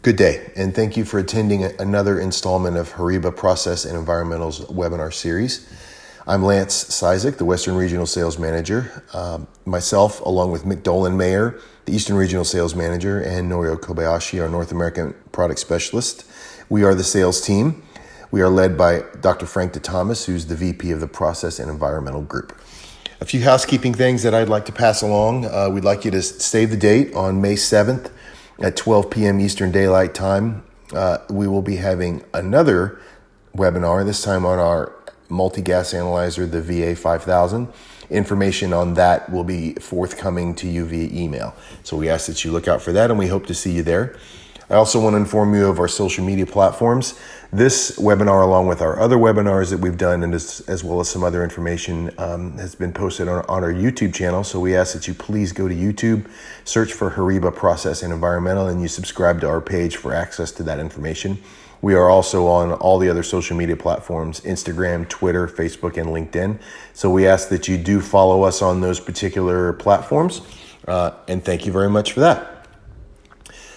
Good day, and thank you for attending another installment of HORIBA Process and Environmental's webinar series. I'm Lance Cizik, the Western Regional Sales Manager. Myself, along with Mick Dolan-Mayer, the Eastern Regional Sales Manager, and Norio Kobayashi, our North American Product Specialist. We are the sales team. We are led by Dr. Frank DeThomas, who's the VP of the Process and Environmental Group. A few housekeeping things that I'd like to pass along. We'd like you to save the date on May 7th. At 12 p.m. Eastern Daylight Time, we will be having another webinar, this time on our multi-gas analyzer, the VA5000. Information on that will be forthcoming to you via email. So we ask that you look out for that, and we hope to see you there. I also want to inform you of our social media platforms. This webinar, along with our other webinars that we've done, and as well as some other information, has been posted on our YouTube channel. So we ask that you please go to YouTube, search for HORIBA Process and Environmental, and you subscribe to our page for access to that information. We are also on all the other social media platforms, Instagram, Twitter, Facebook, and LinkedIn. So we ask that you do follow us on those particular platforms, and thank you very much for that.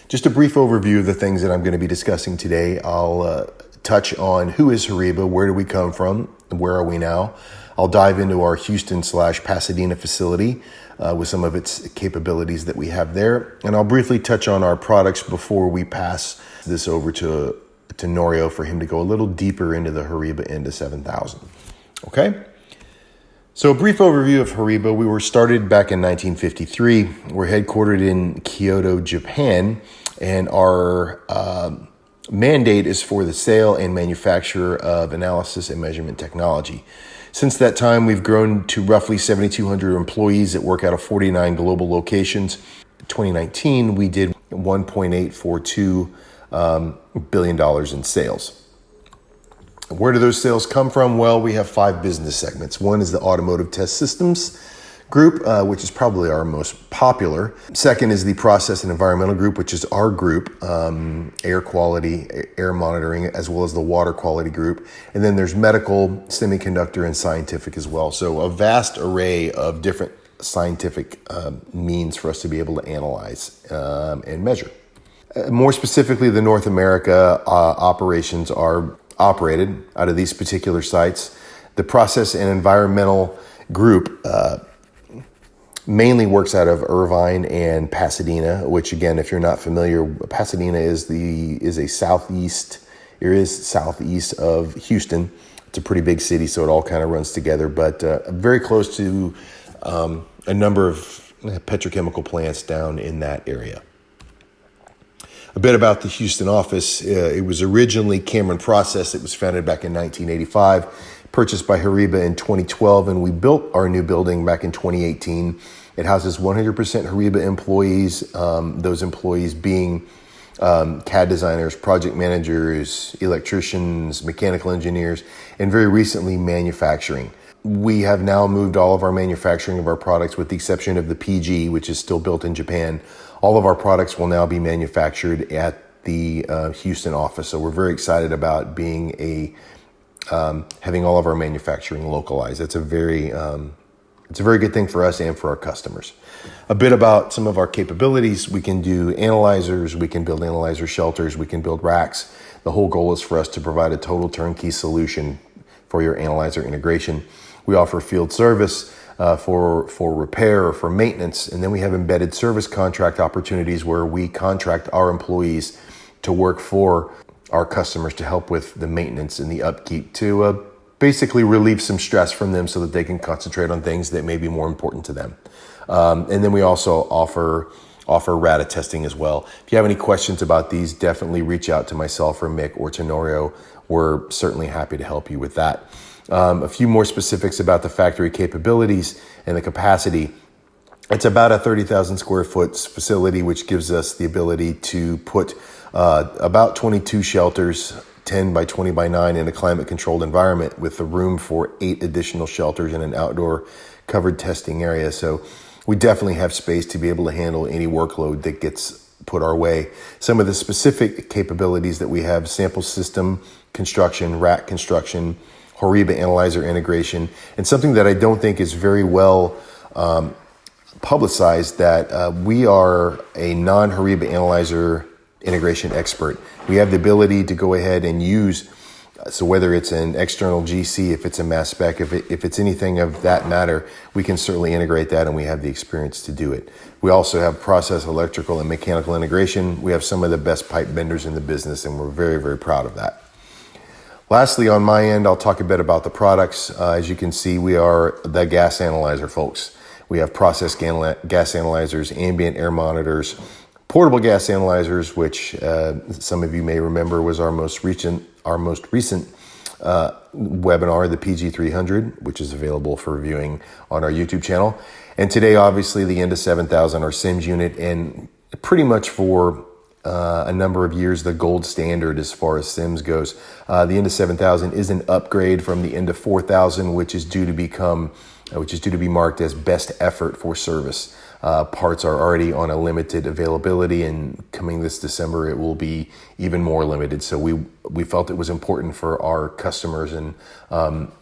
Just a brief overview of the things that I'm going to be discussing today. I'll touch on who is HORIBA, where do we come from, and where are we now. I'll dive into our Houston/Pasadena facility with some of its capabilities that we have there. And I'll briefly touch on our products before we pass this over to Norio for him to go a little deeper into the HORIBA ENDA-7000. Okay? So a brief overview of HORIBA. We were started back in 1953. We're headquartered in Kyoto, Japan, and our mandate is for the sale and manufacture of analysis and measurement technology. Since that time, we've grown to roughly 7,200 employees that work out of 49 global locations. In 2019, we did $1.842 billion in sales. Where do those sales come from? Well, we have 5 business segments. One is the Automotive Test Systems Group, which is probably our most popular. Second is the Process and Environmental Group, which is our group, air quality, air monitoring, as well as the Water Quality Group. And then there's medical, semiconductor, and scientific as well. So a vast array of different scientific means for us to be able to analyze and measure. More specifically, the North America operations are operated out of these particular sites. The Process and Environmental Group mainly works out of Irvine and Pasadena, which again, if you're not familiar, Pasadena is southeast of Houston. It's a pretty big city, so it all kind of runs together, but very close to a number of petrochemical plants down in that area. A bit about the Houston office. It was originally Cameron Process. It was founded back in 1985, purchased by HORIBA in 2012, and we built our new building back in 2018. It houses 100% HORIBA employees, those employees being CAD designers, project managers, electricians, mechanical engineers, and very recently manufacturing. We have now moved all of our manufacturing of our products, with the exception of the PG, which is still built in Japan. All of our products will now be manufactured at the Houston office. So we're very excited about being having all of our manufacturing localized. It's a very good thing for us and for our customers. A bit about some of our capabilities. We can do analyzers, we can build analyzer shelters, we can build racks. The whole goal is for us to provide a total turnkey solution for your analyzer integration. We offer field service for repair or for maintenance, and then we have embedded service contract opportunities where we contract our employees to work for our customers to help with the maintenance and the upkeep to basically relieve some stress from them so that they can concentrate on things that may be more important to them. And then we also offer RADA testing as well. If you have any questions about these, definitely reach out to myself or Mick or to Norio. We're certainly happy to help you with that. A few more specifics about the factory capabilities and the capacity. It's about a 30,000 square foot facility, which gives us the ability to put about 22 shelters, 10 by 20 by 9 in a climate controlled environment, with the room for 8 additional shelters in an outdoor covered testing area. So we definitely have space to be able to handle any workload that gets put our way. Some of the specific capabilities that we have: sample system construction, rack construction, HORIBA analyzer integration, and something that I don't think is very well publicized, that we are a non-HORIBA analyzer integration expert. We have the ability to go ahead and use, so whether it's an external GC, if it's a mass spec, if it's anything of that matter, we can certainly integrate that, and we have the experience to do it. We also have process, electrical, and mechanical integration. We have some of the best pipe benders in the business, and we're very, very proud of that. Lastly, on my end, I'll talk a bit about the products. As you can see, we are the gas analyzer folks. We have process gas analyzers, ambient air monitors, portable gas analyzers, which some of you may remember was our most recent webinar, the PG300, which is available for viewing on our YouTube channel. And today, obviously, the ENDA-7000, our CEMS unit, and pretty much for a number of years, the gold standard as far as CEMS goes. The ENDA-7000 is an upgrade from the ENDA-4000, which is due to be marked as best effort for service. Parts are already on a limited availability, and coming this December, it will be even more limited. So we felt it was important for our customers and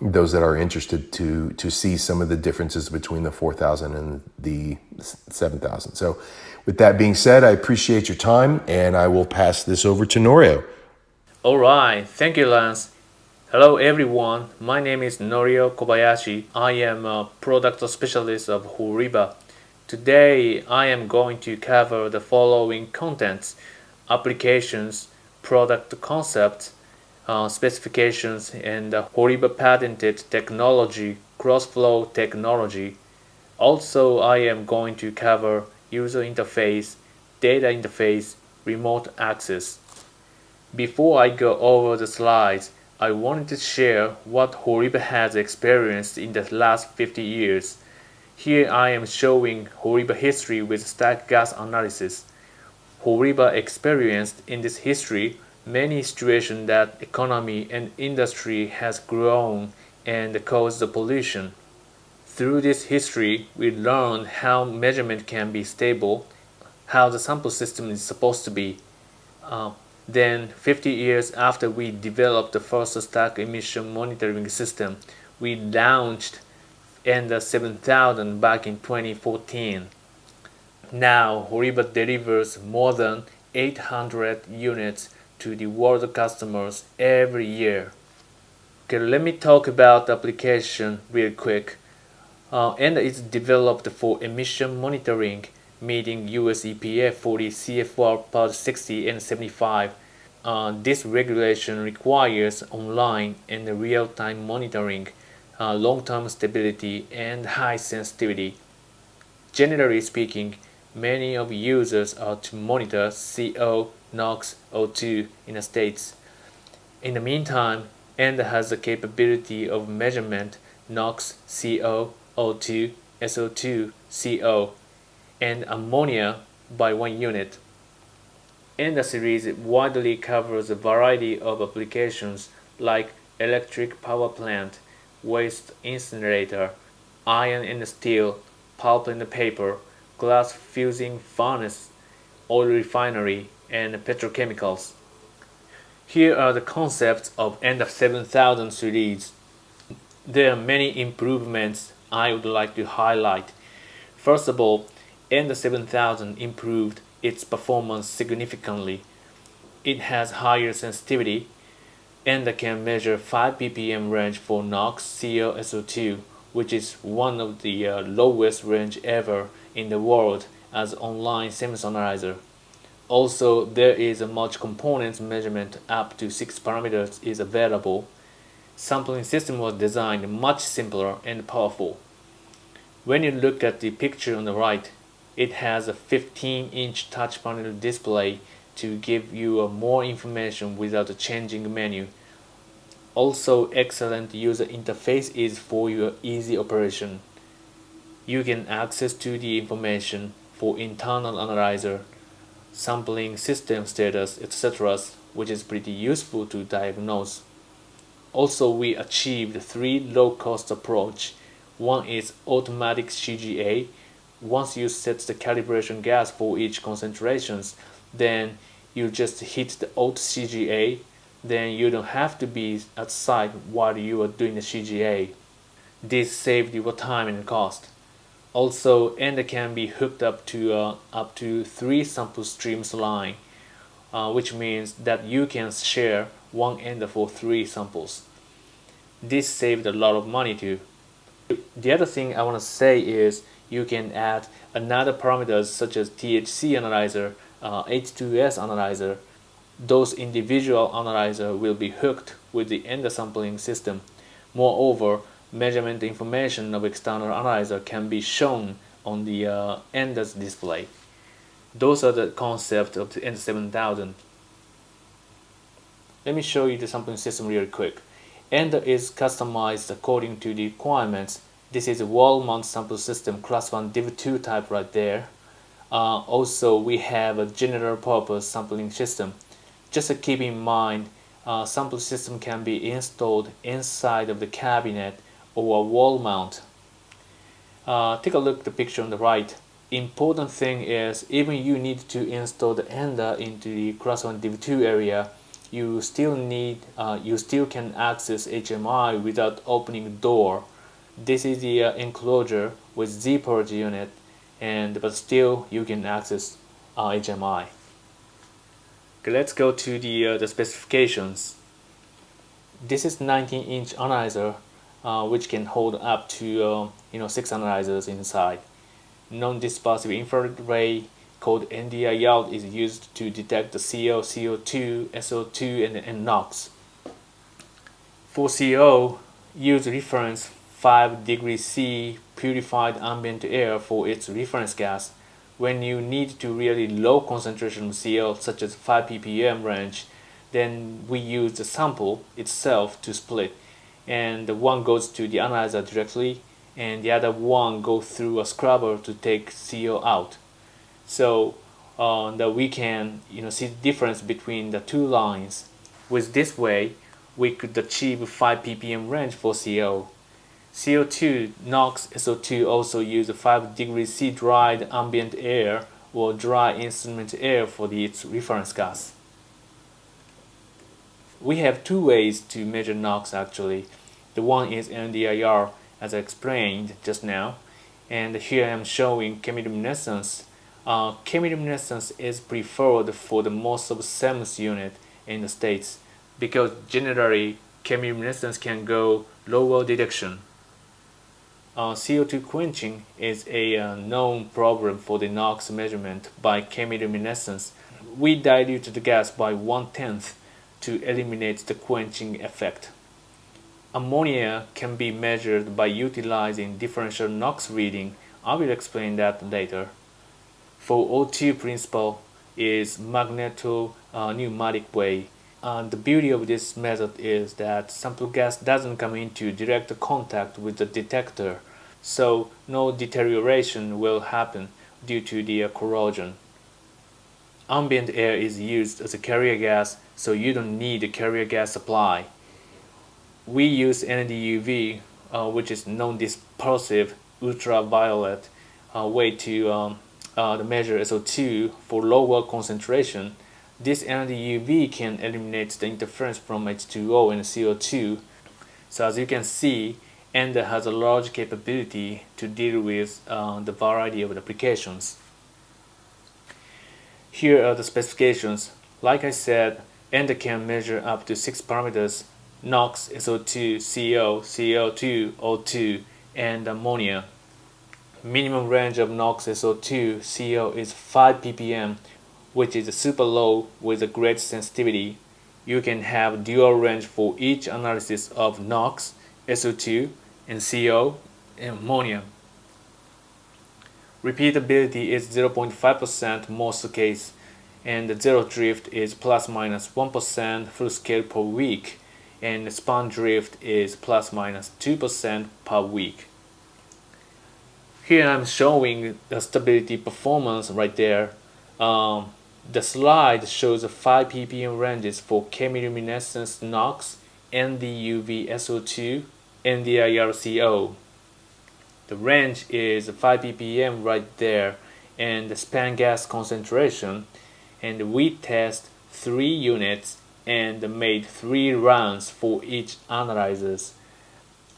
those that are interested to see some of the differences between the 4000 and the 7000. So with that being said, I appreciate your time, and I will pass this over to Norio. All right, thank you, Lance. Hello everyone, my name is Norio Kobayashi. I am a product specialist of HORIBA. Today I am going to cover the following contents: applications, product concepts, specifications, and HORIBA patented technology, cross-flow technology. Also, I am going to cover user interface, data interface, remote access. Before I go over the slides, I wanted to share what HORIBA has experienced in the last 50 years. Here I am showing HORIBA history with stack gas analysis. HORIBA experienced in this history many situations that economy and industry has grown and caused the pollution. Through this history, we learned how measurement can be stable, how the sample system is supposed to be. Then, 50 years after we developed the first stack emission monitoring system, we launched ENDA-7000 back in 2014. Now, HORIBA delivers more than 800 units to the world customers every year. Okay, let me talk about the application real quick. ENDA is developed for emission monitoring, meeting US EPA 40 CFR Part 60 and 75. This regulation requires online and real-time monitoring, long-term stability, and high sensitivity. Generally speaking, many of users are to monitor CO, NOx, O2 in the States. In the meantime, ENDA has the capability of measurement NOx, CO, O2, SO2, CO, and ammonia by 1 unit. ENDA series widely covers a variety of applications like electric power plant, waste incinerator, iron and steel, pulp and paper, glass fusing furnace, oil refinery, and petrochemicals. Here are the concepts of ENDA-7000 series. There are many improvements I would like to highlight. First of all, ENDA-7000 improved its performance significantly. It has higher sensitivity. ENDA can measure 5 ppm range for NOx, CO, SO2, which is one of the lowest range ever in the world as online CEMS analyzer. Also, there is a multi-components measurement up to 6 parameters is available. Sampling system was designed much simpler and powerful. When you look at the picture on the right, it has a 15-inch touch panel display to give you more information without changing menu. Also, excellent user interface is for your easy operation. You can access to the information for internal analyzer, sampling system status, etc., which is pretty useful to diagnose. Also, we achieved 3 low-cost approach. One is automatic CGA. Once you set the calibration gas for each concentrations, then you just hit the auto CGA. Then you don't have to be at site while you are doing the CGA. This saved your time and cost. Also, ENDA can be hooked up to 3 sample streams line. which means that you can share one ender for 3 samples. This saved a lot of money too. The other thing I want to say is you can add another parameters such as THC analyzer, H2S analyzer. Those individual analyzer will be hooked with the ender sampling system. Moreover, measurement information of external analyzer can be shown on the enders display. Those are the concept of the ENDA-7000. Let me show you the sampling system really quick. Ender is customized according to the requirements. This is a wall mount sample system class 1 div 2 type right there. Also, we have a general purpose sampling system. Just to keep in mind, sample system can be installed inside of the cabinet or a wall mount. Take a look at the picture on the right. Important thing is, even you need to install the ender into the class 1 div 2 area, you still can access HMI without opening the door. This is the enclosure with Z-purge unit, but still you can access HMI. Okay, let's go to the specifications. This is 19-inch analyzer, which can hold up to 6 analyzers inside. Non-dispersive infrared ray called NDIR is used to detect the CO, CO2, SO2, and NOx. For CO, use reference 5 degrees C purified ambient air for its reference gas. When you need to really low concentration of CO, such as 5 ppm range, then we use the sample itself to split, and the one goes to the analyzer directly, and the other one goes through a scrubber to take CO out. So that we can see the difference between the two lines. With this way, we could achieve 5 ppm range for CO. CO2, NOx, SO2 also use 5 degrees C dried ambient air or dry instrument air for its reference gas. We have 2 ways to measure NOx actually. The one is NDIR, as I explained just now, and here I am showing chemiluminescence. Chemiluminescence is preferred for the most of CEMS unit in the States because generally chemiluminescence can go lower detection. CO2 quenching is a known problem for the NOx measurement by chemiluminescence. We dilute the gas by 1/10 to eliminate the quenching effect. Ammonia can be measured by utilizing differential NOx reading. I will explain that later. For O2 principle is magneto-pneumatic way. The beauty of this method is that sample gas doesn't come into direct contact with the detector, so no deterioration will happen due to the corrosion. Ambient air is used as a carrier gas, so you don't need a carrier gas supply. We use NDUV, which is non-dispersive ultraviolet way to measure SO2 for lower concentration. This NDUV can eliminate the interference from H2O and CO2. So as you can see, ENDA has a large capability to deal with the variety of applications. Here are the specifications. Like I said, ENDA can measure up to 6 parameters: NOx, SO2, CO, CO2, O2, and ammonia. Minimum range of NOx, SO2, CO is 5 ppm, which is super low with a great sensitivity. You can have dual range for each analysis of NOx, SO2, and CO, and ammonia. Repeatability is 0.5% most case, and the zero drift is plus minus 1% full scale per week, and the span drift is plus minus 2% per week. Here I'm showing the stability performance right there. The slide shows the 5 ppm ranges for chemiluminescence NOx, NDUV SO2, NDIR CO. The range is 5 ppm right there, and the span gas concentration, and we test 3 units and made 3 runs for each analyzers.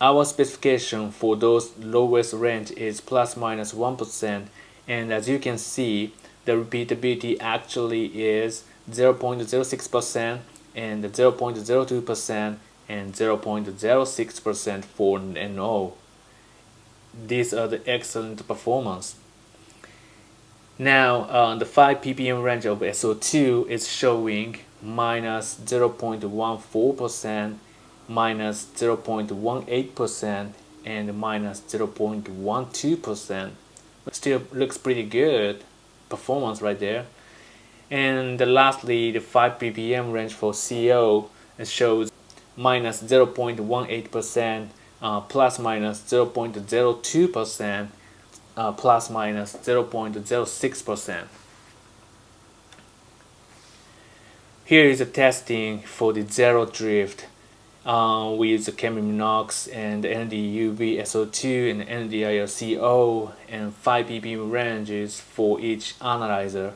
Our specification for those lowest range is plus minus 1%, and as you can see, the repeatability actually is 0.06%, and 0.02%, and 0.06% for NO. These are the excellent performance. Now the 5 ppm range of SO2 is showing minus 0.14%, minus 0.18%, and minus 0.12%. Still looks pretty good performance right there. And lastly, the 5 ppm range for CO shows minus 0.18%, plus minus 0.02%, plus minus 0.06%. Here is a testing for the zero drift. We use the CheminoX and NDUV SO2 and NDIRCO and 5 ppm ranges for each analyzer,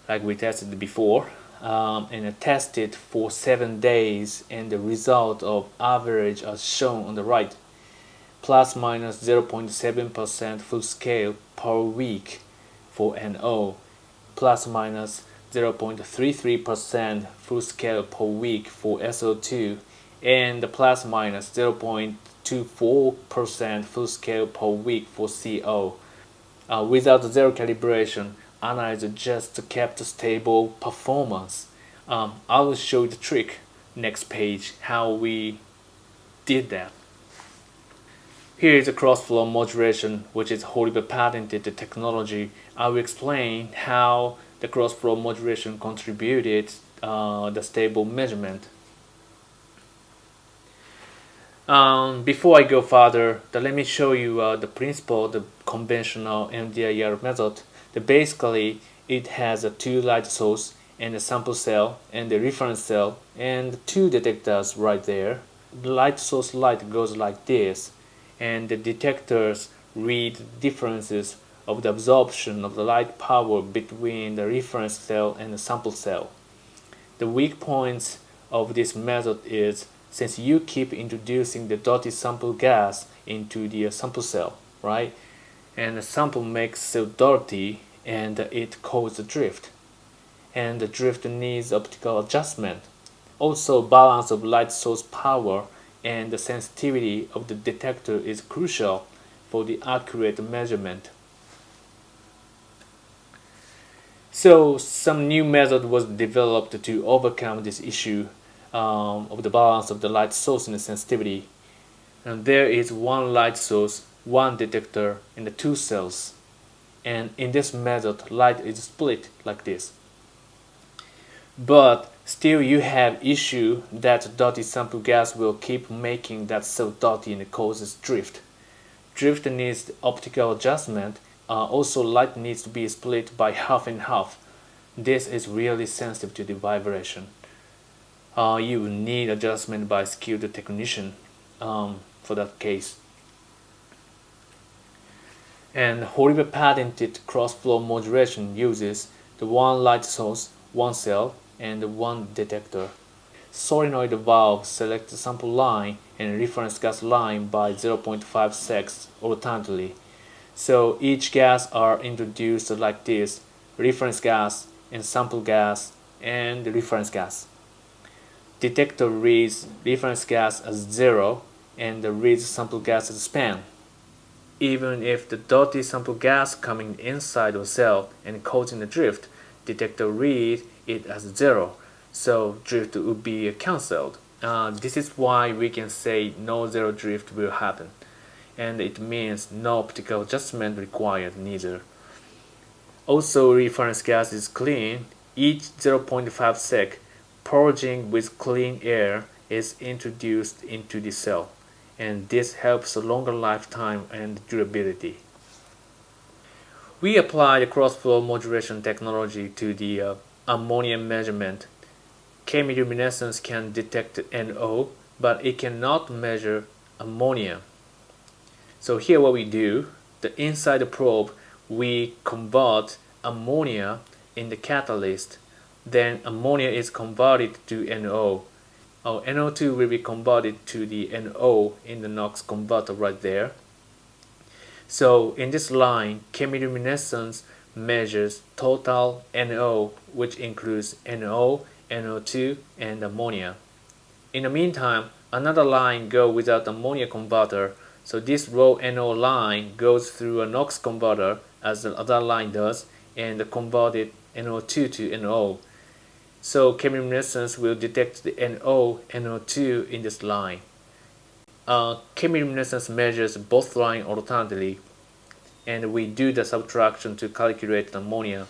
like we tested before. And I tested for 7 days, and the result of average are shown on the right. Plus minus 0.7% full scale per week for NO, plus minus 0.33% full scale per week for SO2, and plus minus 0.24% full scale per week for CO. Without zero calibration, analyzer just kept a stable performance. I will show you the trick next page how we did that. Here is a cross-flow modulation, which is HORIBA patented technology. I will explain how the cross-flow modulation contributed the stable measurement. Before I go further, let me show you the principle, the conventional MDIR method. Basically, it has a 2 light source and a sample cell and the reference cell and 2 detectors right there. The light source light goes like this, and the detectors read differences of the absorption of the light power between the reference cell and the sample cell. The weak points of this method is since you keep introducing the dirty sample gas into the sample cell, right? And the sample makes so dirty and it causes drift. And the drift needs optical adjustment. Also, balance of light source power and the sensitivity of the detector is crucial for the accurate measurement. So some new method was developed to overcome this issue of the balance of the light source and the sensitivity. And there is 1 light source, 1 detector, and the 2 cells. And in this method, light is split like this. But still you have issue that dirty sample gas will keep making that so dirty and it causes drift. Drift needs optical adjustment. Also light needs to be split by half and half. This is really sensitive to the vibration. You will need adjustment by skilled technician for that case. And HORIBA patented cross-flow modulation uses the 1 light source, 1 cell, and 1 detector. Solenoid valve selects the sample line and reference gas line by 0.5 seconds alternately. So each gas are introduced like this: reference gas and sample gas and the reference gas. Detector reads reference gas as 0 and reads sample gas as span. Even if the dirty sample gas coming inside the cell and causing the drift, detector reads it as 0, so drift would be cancelled. This is why we can say no zero drift will happen, and it means no optical adjustment required neither. Also, reference gas is clean. Each 0.5 sec, purging with clean air is introduced into the cell, and this helps a longer lifetime and durability. We apply the cross-flow modulation technology to the ammonia measurement. Chemiluminescence can detect NO, but it cannot measure ammonia. So here what we do, inside the probe, we convert ammonia in the catalyst. Then ammonia is converted to NO. NO2 will be converted to the NO in the NOx converter right there. So in this line, chemiluminescence measures total NO, which includes NO, NO2, and ammonia. In the meantime, another line goes without ammonia converter, so this raw NO line goes through a NOx converter as the other line does and converted NO2 to NO. So chemiluminescence will detect the NO, NO2 in this line. Chemiluminescence measures both lines alternately, and we do the subtraction to calculate the ammonia.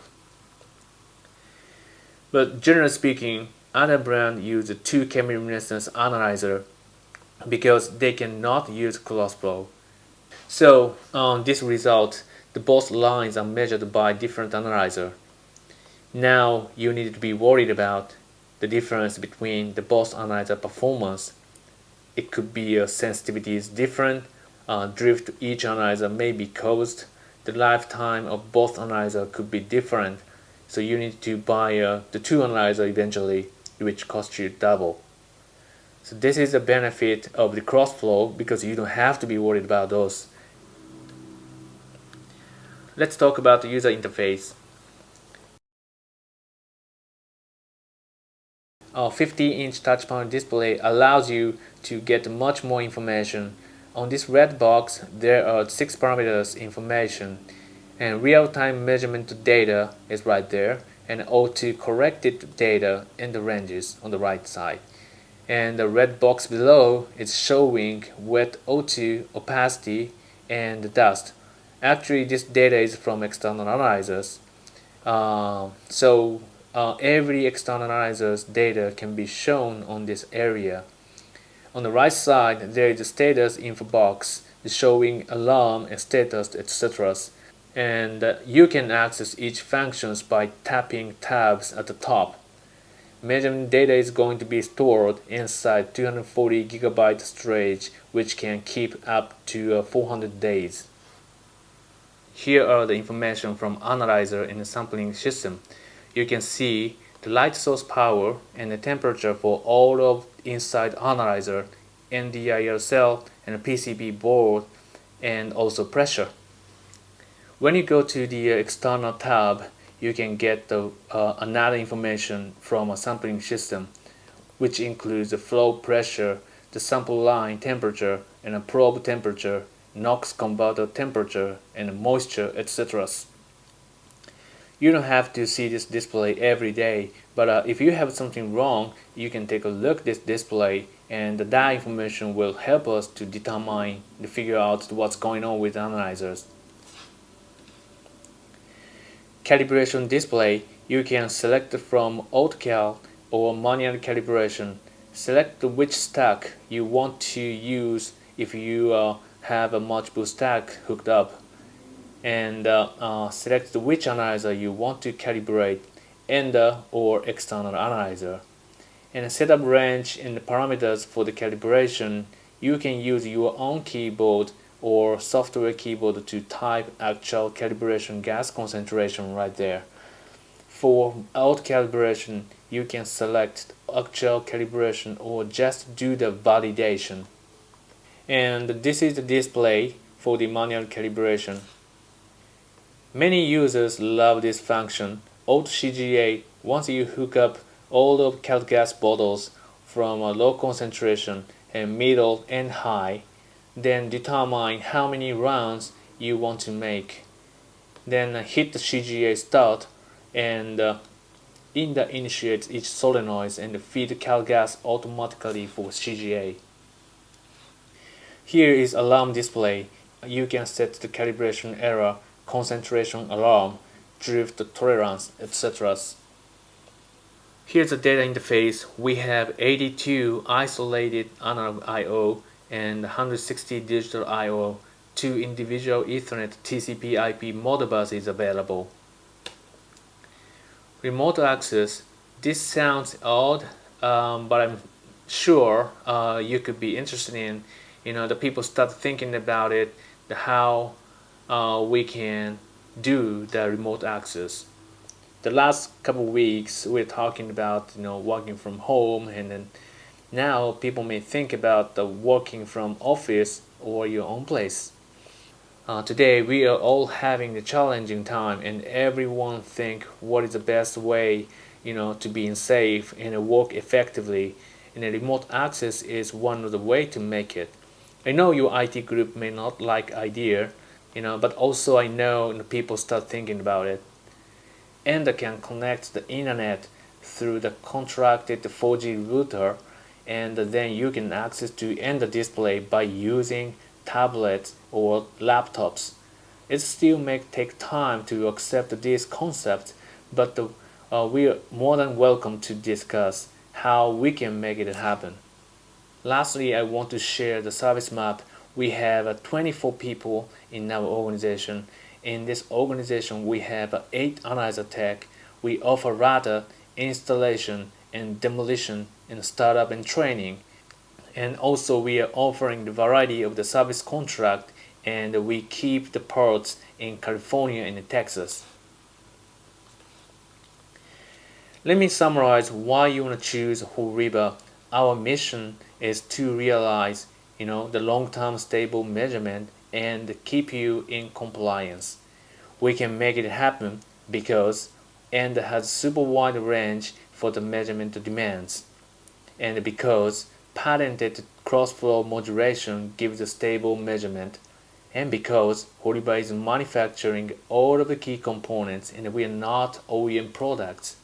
But generally speaking, other brands use two chemiluminescence analyzer because they cannot use crossflow. So on this result, the both lines are measured by different analyzer. Now you need to be worried about the difference between the both analyzer performance. It could be sensitivity is different, drift to each analyzer may be caused, the lifetime of both analyzer could be different, so you need to buy the two analyzer eventually, which costs you double. So this is the benefit of the crossflow because you don't have to be worried about those. Let's talk about the user interface. A 50-inch touch panel display allows you to get much more information. On this red box, there are 6 parameters information, and real-time measurement data is right there, and O2 corrected data in the ranges on the right side. And the red box below is showing wet O2, opacity, and dust. Actually, this data is from external analyzers. Every external analyzer's data can be shown on this area. On the right side, there is a status info box showing alarm and status, etc. And you can access each functions by tapping tabs at the top. Measurement data is going to be stored inside 240 GB storage, which can keep up to 400 days. Here are the information from analyzer in the sampling system. You can see the light source power and the temperature for all of inside analyzer, NDIR cell and PCB board, and also pressure. When you go to the external tab, you can get another information from a sampling system, which includes the flow pressure, the sample line temperature, and a probe temperature, NOx converter temperature, and moisture, etc. You don't have to see this display every day, but if you have something wrong, you can take a look at this display, and that information will help us to determine, to figure out what's going on with analyzers. Calibration display, you can select from AutoCal or manual calibration. Select which stack you want to use if you have a multiple stack hooked up, and select which analyzer you want to calibrate, ENDA or external analyzer. And set up range and the parameters for the calibration. You can use your own keyboard or software keyboard to type actual calibration gas concentration right there. For auto calibration, you can select actual calibration or just do the validation. And this is the display for the manual calibration. Many users love this function, Auto CGA. Once you hook up all of cal gas bottles from a low concentration and middle and high, then determine how many rounds you want to make. Then hit the CGA start, and ENDA initiates each solenoid and feed cal gas automatically for CGA. Here is alarm display. You can set the calibration error, concentration alarm, drift tolerance, etc. Here's the data interface. We have 82 isolated analog I/O and 160 digital I/O. 2 individual Ethernet TCP/IP Modbus is available. Remote access. This sounds odd, but I'm sure you could be interested in. The people start thinking about it, how we can do the remote access. The last couple of weeks we're talking about working from home, and then now people may think about the working from office or your own place. Today we are all having a challenging time, and everyone think what is the best way, to be safe and work effectively. And a remote access is one of the way to make it. I know your IT group may not like idea, but also I know people start thinking about it. And they can connect the internet through the contracted 4G router, and then you can access to end the display by using tablets or laptops. It still may take time to accept these concepts, but we are more than welcome to discuss how we can make it happen. Lastly, I want to share the service map. We have 24 people in our organization. In this organization, we have 8 analyzer tech. We offer radar installation and demolition and startup and training. And also we are offering the variety of the service contract, and we keep the parts in California and Texas. Let me summarize why you want to choose HORIBA. Our mission is to realize, the long-term stable measurement and keep you in compliance. We can make it happen because ENDA has super wide range for the measurement demands, and because patented cross-flow modulation gives a stable measurement, and because HORIBA is manufacturing all of the key components and we are not OEM products,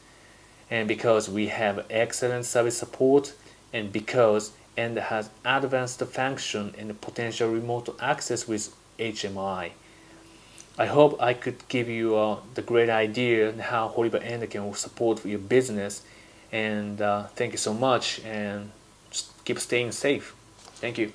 and because we have excellent service support, and because ENDA has advanced function and potential remote access with HMI. I hope I could give you the great idea on how HORIBA ENDA can support your business, and thank you so much, and just keep staying safe. Thank you.